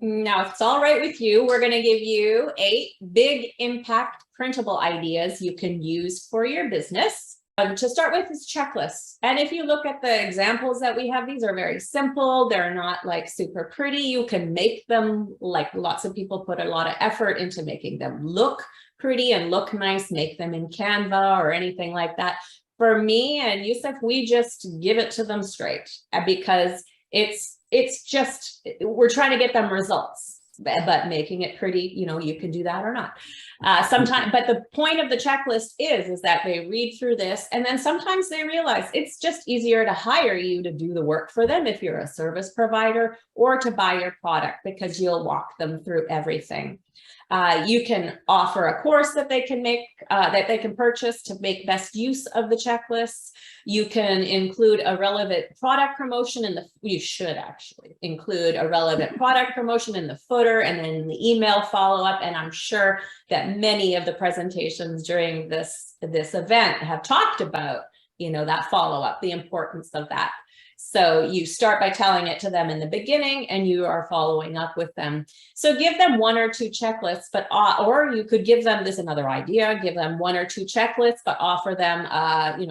Now, if it's all right with you, we're going to give you 8 big impact printable ideas you can use for your business. To start with is checklists. And if you look at the examples that we have, these are very simple. They're not like super pretty. You can make them, like lots of people put a lot of effort into making them look pretty and look nice, make them in Canva or anything like that. For me and Yusuf, we just give it to them straight because it's just, we're trying to get them results, but making it pretty, you can do that or not. Sometimes, but the point of the checklist is that they read through this, and then sometimes they realize it's just easier to hire you to do the work for them if you're a service provider, or to buy your product because you'll walk them through everything. You can offer a course that they can make, that they can purchase to make best use of the checklists. You can include a relevant product promotion in the, you should actually include a relevant product promotion in the footer and then the email follow-up. And I'm sure that many of the presentations during this event have talked about, that follow-up, the importance of that. So you start by telling it to them in the beginning and you are following up with them. So give them 1 or 2 checklists, but or you could give them, this is another idea, give them 1 or 2 checklists, but offer them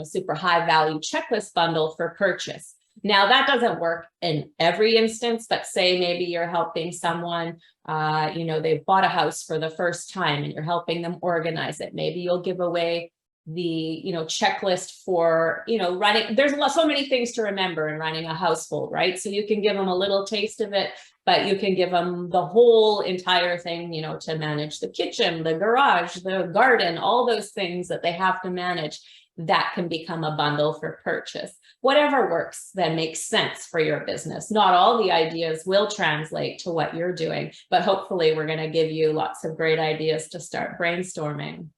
super high value checklist bundle for purchase. Now that doesn't work in every instance, but say maybe you're helping someone, they've bought a house for the first time and you're helping them organize it. Maybe you'll give away the checklist for running. There's so many things to remember in running a household, right? So you can give them a little taste of it, but you can give them the whole entire thing, to manage the kitchen, the garage, the garden, all those things that they have to manage. That can become a bundle for purchase. Whatever works that makes sense for your business. Not all the ideas will translate to what you're doing, but hopefully we're going to give you lots of great ideas to start brainstorming.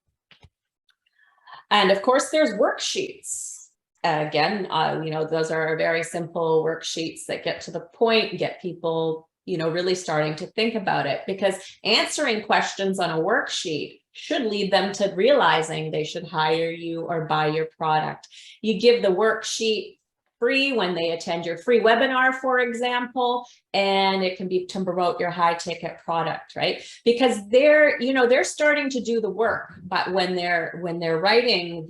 And of course, there's worksheets. Again, those are very simple worksheets that get to the point, get people, really starting to think about it, because answering questions on a worksheet should lead them to realizing they should hire you or buy your product. You give the worksheet free when they attend your free webinar, for example, and it can be to promote your high ticket product, right? Because they're starting to do the work, but when they're writing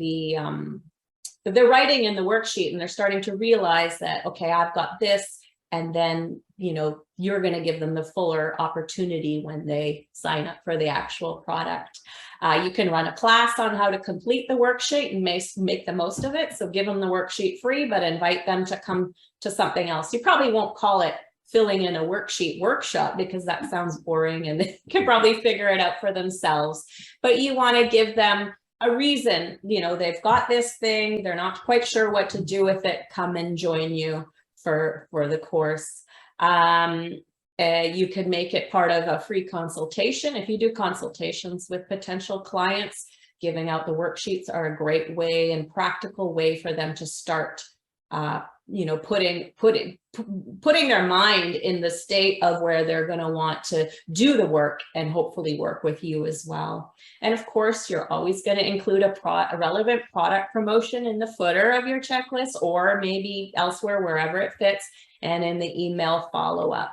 they're writing in the worksheet and they're starting to realize that, okay, I've got this, and then, you're going to give them the fuller opportunity when they sign up for the actual product. You can run a class on how to complete the worksheet and make the most of it. So give them the worksheet free, but invite them to come to something else. You probably won't call it filling in a worksheet workshop because that sounds boring and they can probably figure it out for themselves. But you want to give them a reason, they've got this thing, they're not quite sure what to do with it, come and join you for the course. You could make it part of a free consultation. If you do consultations with potential clients, giving out the worksheets are a great way and practical way for them to start, putting their mind in the state of where they're going to want to do the work and hopefully work with you as well. And of course, you're always going to include a relevant product promotion in the footer of your checklist, or maybe elsewhere, wherever it fits, and in the email follow-up.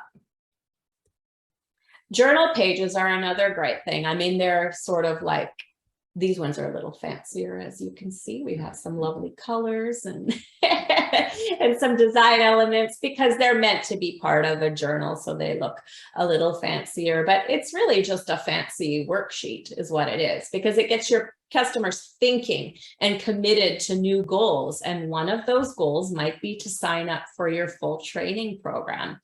Journal pages are another great thing. I mean, they're sort of like, these ones are a little fancier, as you can see. We have some lovely colors and and some design elements because they're meant to be part of a journal, so they look a little fancier, but it's really just a fancy worksheet is what it is, because it gets your customers thinking and committed to new goals. And one of those goals might be to sign up for your full training program.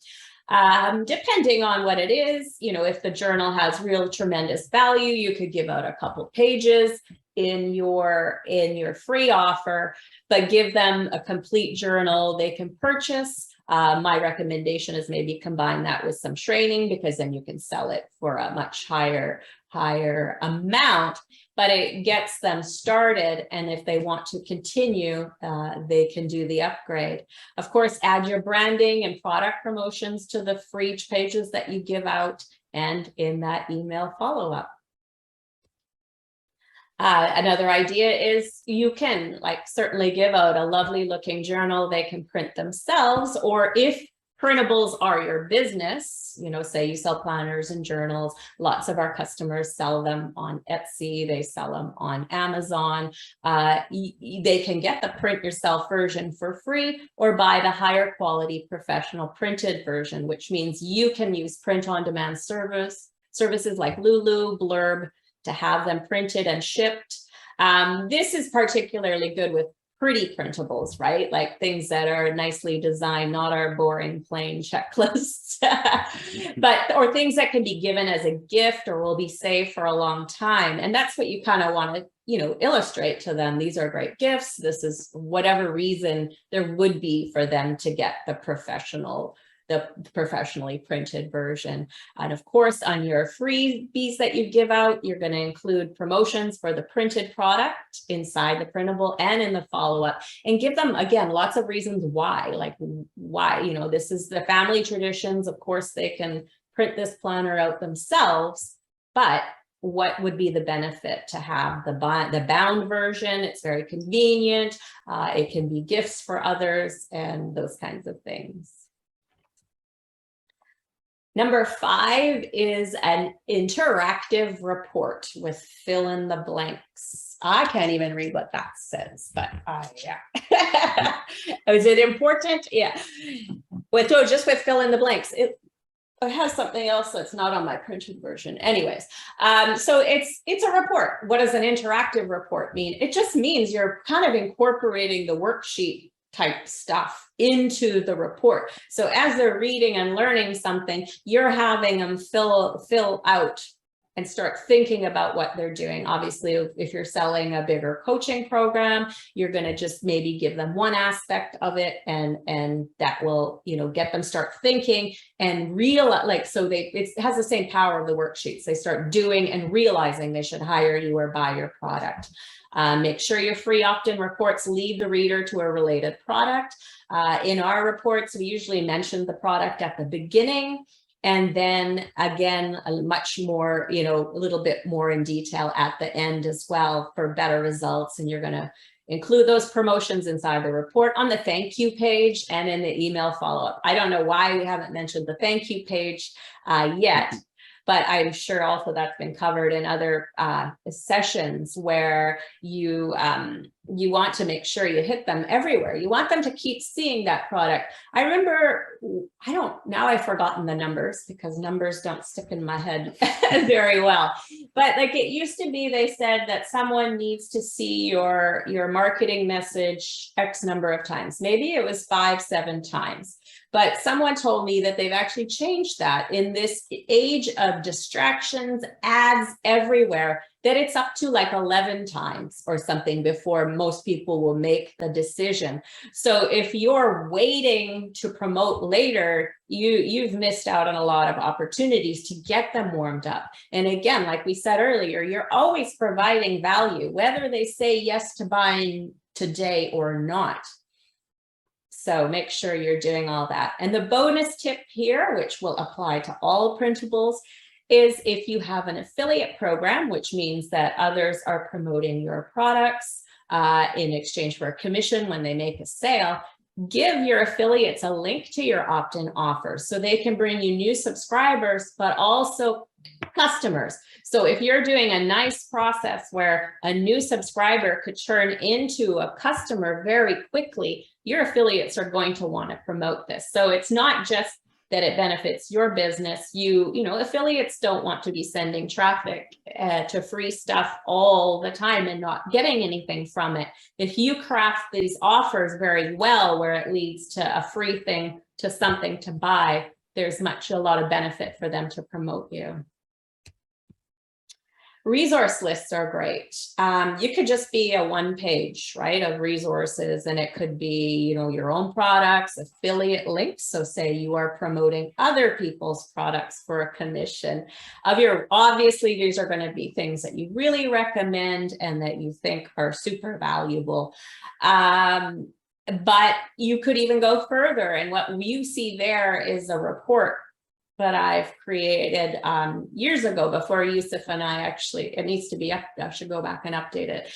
Depending on what it is, if the journal has real tremendous value, you could give out a couple pages in your free offer, but give them a complete journal they can purchase. My recommendation is maybe combine that with some training, because then you can sell it for a much higher amount, but it gets them started. And if they want to continue, they can do the upgrade. Of course, add your branding and product promotions to the free pages that you give out and in that email follow-up. Another idea is you can certainly give out a lovely looking journal they can print themselves, or if printables are your business, you know, say you sell planners and journals, lots of our customers sell them on Etsy, they sell them on Amazon. They can get the print yourself version for free or buy the higher quality professional printed version, which means you can use print on demand services like Lulu, Blurb to have them printed and shipped. This is particularly good with pretty printables, right? Like things that are nicely designed, not our boring plain checklists, or things that can be given as a gift or will be saved for a long time. And that's what you kind of want to, you know, illustrate to them. These are great gifts. This is whatever reason there would be for them to get the professionally printed version. And of course, on your freebies that you give out, you're going to include promotions for the printed product inside the printable and in the follow-up, and give them, again, lots of reasons why, like why, you know, this is the family traditions. Of course, they can print this planner out themselves, but what would be the benefit to have the bound version? It's very convenient. It can be gifts for others and those kinds of things. Number 5 is an interactive report with fill in the blanks. I can't even read what that says, but yeah. Is it important? Yeah. Just with fill in the blanks. It has something else that's not on my printed version. Anyways, so it's a report. What does an interactive report mean? It just means you're kind of incorporating the worksheet type stuff into the report. So as they're reading and learning something, you're having them fill out and start thinking about what they're doing. Obviously, if you're selling a bigger coaching program, you're going to just maybe give them one aspect of it, and that will, you know, get them start thinking and realize, like, so it has the same power of the worksheets. They start doing and realizing they should hire you or buy your product. Make sure your free opt-in reports lead the reader to a related product. In our reports, we usually mention the product at the beginning, and then again, a much more, you know, a little bit more in detail at the end as well for better results. And you're going to include those promotions inside the report on the thank you page and in the email follow-up. I don't know why we haven't mentioned the thank you page yet, but I'm sure also that's been covered in other sessions where you want to make sure you hit them everywhere. You want them to keep seeing that product. I remember, now I've forgotten the numbers because numbers don't stick in my head very well. But like it used to be, they said that someone needs to see your marketing message X number of times. Maybe it was 5-7 times. But someone told me that they've actually changed that in this age of distractions, ads everywhere, that it's up to like 11 times or something before most people will make the decision. So if you're waiting to promote later, you've missed out on a lot of opportunities to get them warmed up. And again, like we said earlier, you're always providing value, whether they say yes to buying today or not. So make sure you're doing all that. And the bonus tip here, which will apply to all printables, is if you have an affiliate program, which means that others are promoting your products in exchange for a commission when they make a sale, give your affiliates a link to your opt-in offers so they can bring you new subscribers, but also customers. So if you're doing a nice process where a new subscriber could turn into a customer very quickly, your affiliates are going to want to promote this. So it's not just that it benefits your business. You know, affiliates don't want to be sending traffic to free stuff all the time and not getting anything from it. If you craft these offers very well, where it leads to a free thing to something to buy, there's a lot of benefit for them to promote you. Resource lists are great. You could just be a one-page, right, of resources, and it could be, you know, your own products, affiliate links. So say you are promoting other people's products for a commission obviously these are going to be things that you really recommend and that you think are super valuable. But you could even go further, and what you see there is a report that I've created years ago before Yusuf and I it needs to be up, I should go back and update it,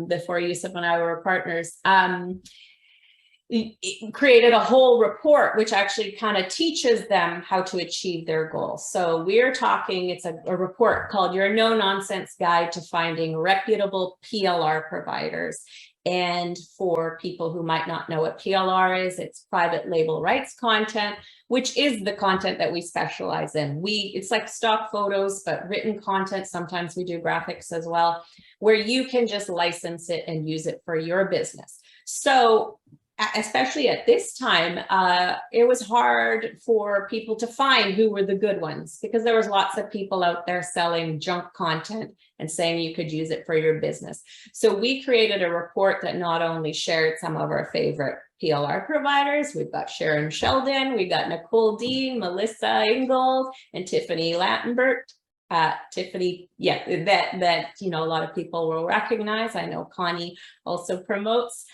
before Yusuf and I were partners. created a whole report which actually kind of teaches them how to achieve their goals. So we're talking, it's a report called Your No Nonsense Guide to Finding Reputable PLR Providers. And for people who might not know what PLR is, it's private label rights content, which is the content that we specialize in. It's like stock photos, but written content. Sometimes we do graphics as well, where you can just license it and use it for your business. So especially at this time, it was hard for people to find who were the good ones, because there was lots of people out there selling junk content and saying you could use it for your business. So we created a report that not only shared some of our favorite PLR providers. We've got Sharon Sheldon, we've got Nicole Dean, Melissa Ingold, and Tiffany Lattenbert. Tiffany, yeah, that you know, a lot of people will recognize. I know Connie also promotes.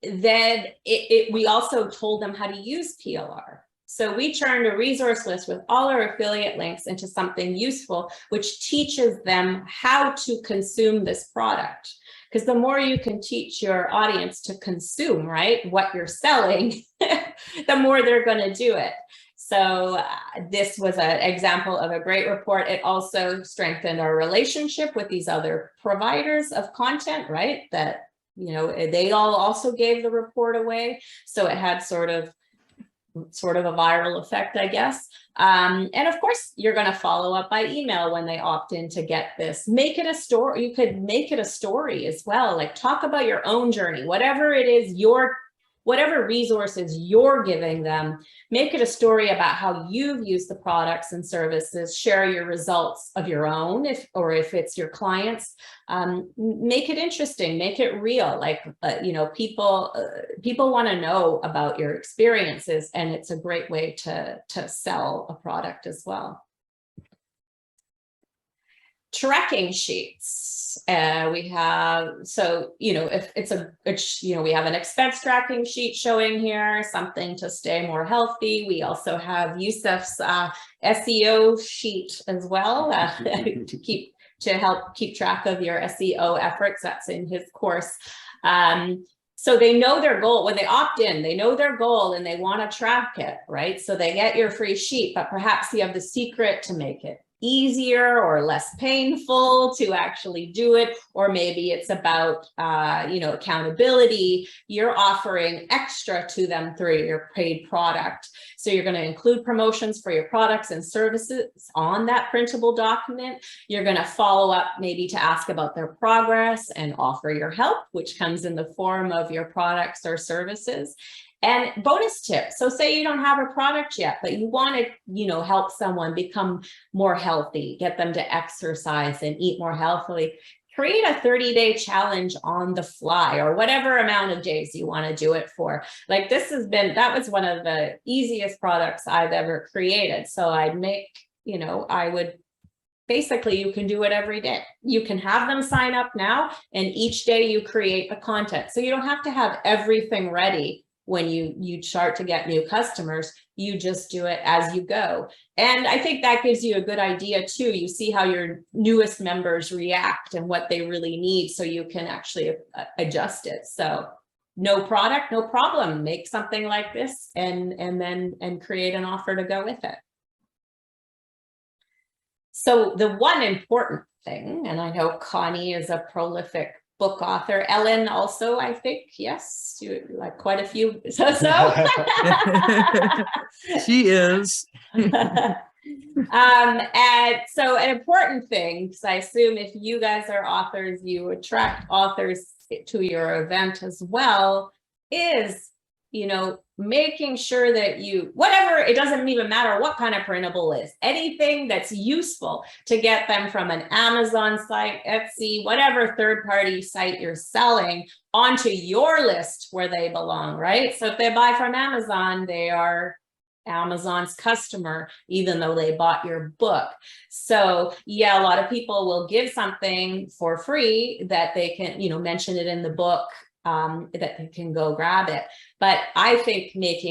Then we also told them how to use PLR. So we turned a resource list with all our affiliate links into something useful, which teaches them how to consume this product. Because the more you can teach your audience to consume, right, what you're selling, the more they're going to do it. So this was an example of a great report. It also strengthened our relationship with these other providers of content, right? That, you know, they all also gave the report away. So it had sort of a viral effect, I guess. And of course, you're going to follow up by email when they opt in to get this. Make it a story. You could make it a story as well. Like, talk about your own journey, whatever it is, whatever resources you're giving them, make it a story about how you've used the products and services, share your results of your own, if it's your clients, make it interesting, make it real. Like, you know, people want to know about your experiences, and it's a great way to sell a product as well. Tracking sheets. We have, so, you know, if it's you know, we have an expense tracking sheet showing here, something to stay more healthy. We also have Yusuf's SEO sheet as well, to help keep track of your SEO efforts. That's in his course. So they know their goal. When they opt in, they know their goal and they want to track it, right? So they get your free sheet, but perhaps you have the secret to make it easier or less painful to actually do it. Or maybe it's about, you know, accountability. You're offering extra to them through your paid product. So you're going to include promotions for your products and services on that printable document. You're going to follow up maybe to ask about their progress and offer your help, which comes in the form of your products or services. And bonus tip. So say you don't have a product yet, but you want to, you know, help someone become more healthy, get them to exercise and eat more healthily. Create a 30-day challenge on the fly, or whatever amount of days you want to do it for. Like, that was one of the easiest products I've ever created. So I'd make, you know, basically, you can do it every day. You can have them sign up now, and each day you create the content. So you don't have to have everything ready when you start to get new customers. You just do it as you go. And I think that gives you a good idea too. You see how your newest members react and what they really need, so you can actually adjust it. So no product, no problem. Make something like this and then create an offer to go with it. So the one important thing, and I know Connie is a prolific book author. Ellen also, I think, yes, you like quite a few. So she is. And so an important thing, because I assume if you guys are authors, you attract authors to your event as well, is, you know, making sure that whatever, it doesn't even matter what kind of printable is, anything that's useful to get them from an Amazon site, Etsy, whatever third-party site you're selling, onto your list where they belong, right? So if they buy from Amazon, they are Amazon's customer, even though they bought your book. So yeah, a lot of people will give something for free that they can, you know, mention it in the book, that they can go grab it. But I think make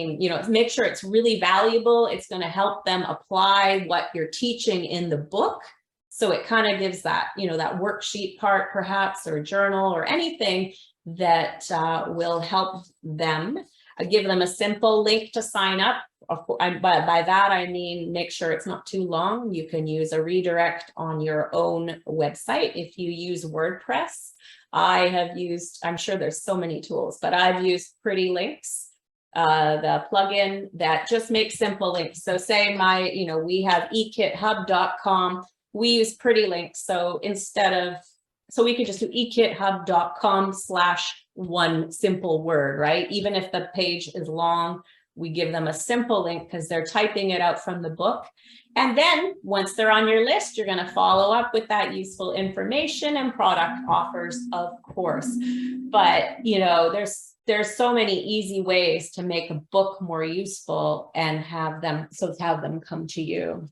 sure it's really valuable. It's going to help them apply what you're teaching in the book. So it kind of gives that, you know, that worksheet part perhaps, or journal or anything that will help them. Give them a simple link to sign up. But by that, I mean, make sure it's not too long. You can use a redirect on your own website. If you use WordPress, I have used, I'm sure there's so many tools, but I've used Pretty Links, the plugin that just makes simple links. So say we have ekithub.com. We use Pretty Links. So so we could just do ekithub.com/one simple word, right? Even if the page is long, we give them a simple link because they're typing it out from the book. And then once they're on your list, you're going to follow up with that useful information and product offers, of course. But, there's so many easy ways to make a book more useful and have them come to you.